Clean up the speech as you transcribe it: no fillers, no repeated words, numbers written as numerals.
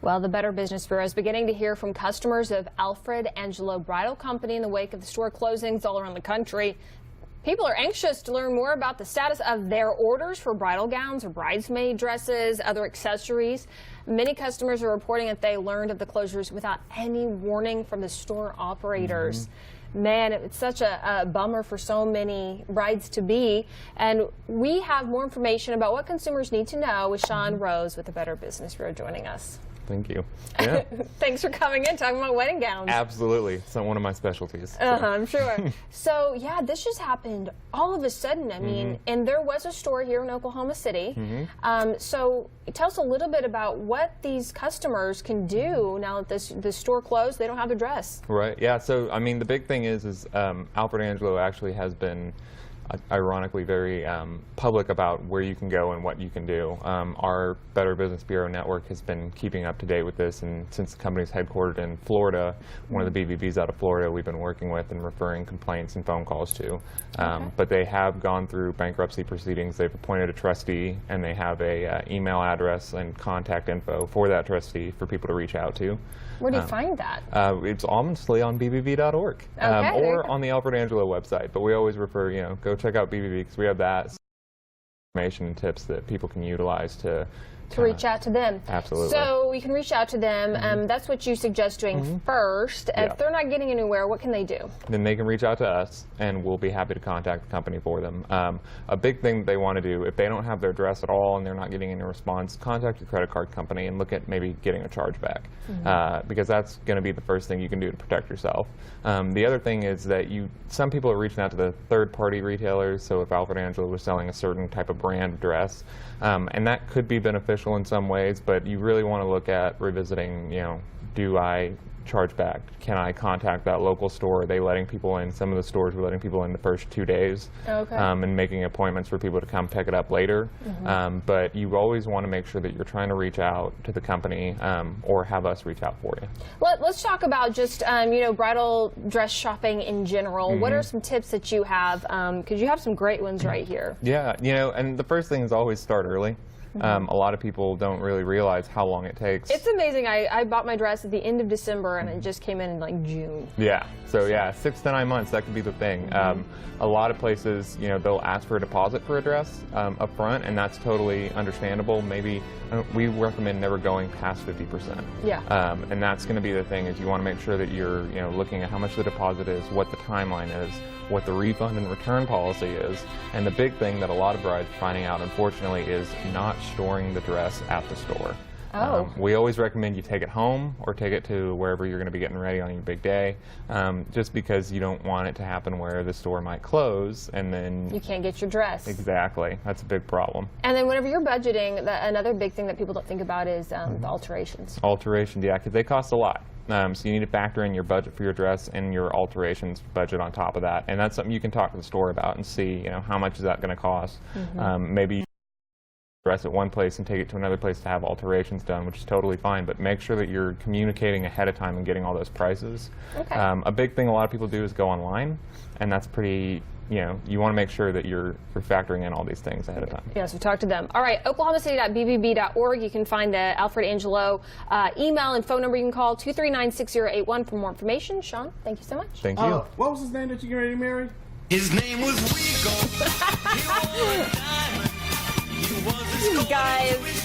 Well, the Better Business Bureau is beginning to hear from customers of Alfred Angelo Bridal Company in the wake of the store closings all around the country. People are anxious to learn more about the status of their orders for bridal gowns or bridesmaid dresses, other accessories. Many customers are reporting that they learned of the closures without any warning from the store operators. Man, it's such a bummer for so many brides-to-be. And we have more information about what consumers need to know with Sean Rose with the Better Business Bureau joining us. Thank you. Yeah. Thanks for coming in, talking about wedding gowns. Absolutely. It's one of my specialties. I'm sure. So, yeah, this just happened all of a sudden. I mean, and there was a store here in Oklahoma City. So tell us a little bit about what these customers can do now that the store closed. They don't have their dress. Right. Yeah. So, I mean, the big thing is Alfred Angelo actually has been ironically very public about where you can go and what you can do. Our Better Business Bureau network has been keeping up to date with this, and since the company's headquartered in Florida, one of the BBBs out of Florida we've been working with and referring complaints and phone calls to. But they have gone through bankruptcy proceedings. They've appointed a trustee, and they have a email address and contact info for that trustee for people to reach out to. Where do you find that? It's honestly on bbb.org or on the Alfred Angelo website. But we always refer, go check out BBB because we have that information and tips that people can utilize to reach out to them. Absolutely. So we can reach out to them. That's what you suggest doing first. If they're not getting anywhere, what can they do? Then they can reach out to us, and we'll be happy to contact the company for them. A big thing that they want to do, if they don't have their dress at all and they're not getting any response, contact your credit card company and look at maybe getting a charge back, because that's going to be the first thing you can do to protect yourself. The other thing is that some people are reaching out to the third-party retailers. So if Alfred Angelo was selling a certain type of brand of dress, and that could be beneficial in some ways, but you really want to look at revisiting, do I charge back? Can I contact that local store? Are they letting people in? Some of the stores were letting people in the first 2 days and making appointments for people to come pick it up later. But you always want to make sure that you're trying to reach out to the company or have us reach out for you. Let's talk about just, bridal dress shopping in general. What are some tips that you have? Because you have some great ones right here. Yeah, and the first thing is always start early. A lot of people don't really realize how long it takes. It's amazing. I bought my dress at the end of December, and it just came in like June. Yeah. So yeah, 6 to 9 months. That could be the thing. A lot of places, they'll ask for a deposit for a dress up front, and that's totally understandable. Maybe we recommend never going past 50%. Yeah. And that's going to be the thing, is you want to make sure that you're looking at how much the deposit is, what the timeline is, what the refund and return policy is. And the big thing that a lot of brides are finding out, unfortunately, is not storing the dress at the store. We always recommend you take it home or take it to wherever you're going to be getting ready on your big day, just because you don't want it to happen where the store might close and then you can't get your dress. Exactly. That's a big problem. And then whenever you're budgeting, another big thing that people don't think about is the alterations. Alterations, yeah, because they cost a lot. So you need to factor in your budget for your dress and your alterations budget on top of that. And that's something you can talk to the store about and see, how much is that going to cost. Maybe dress at one place and take it to another place to have alterations done, which is totally fine, but make sure that you're communicating ahead of time and getting all those prices. A big thing a lot of people do is go online, and that's pretty, you want to make sure that you're factoring in all these things ahead of time. Yes, we talked to them. All right, oklahomacity.bbb.org. You can find the Alfred Angelo email and phone number. You can call 239-6081 for more information. Sean, thank you so much. Thank you. What was his name that you get ready to marry? His name was Rico. He wore a diamond. He was a Guys.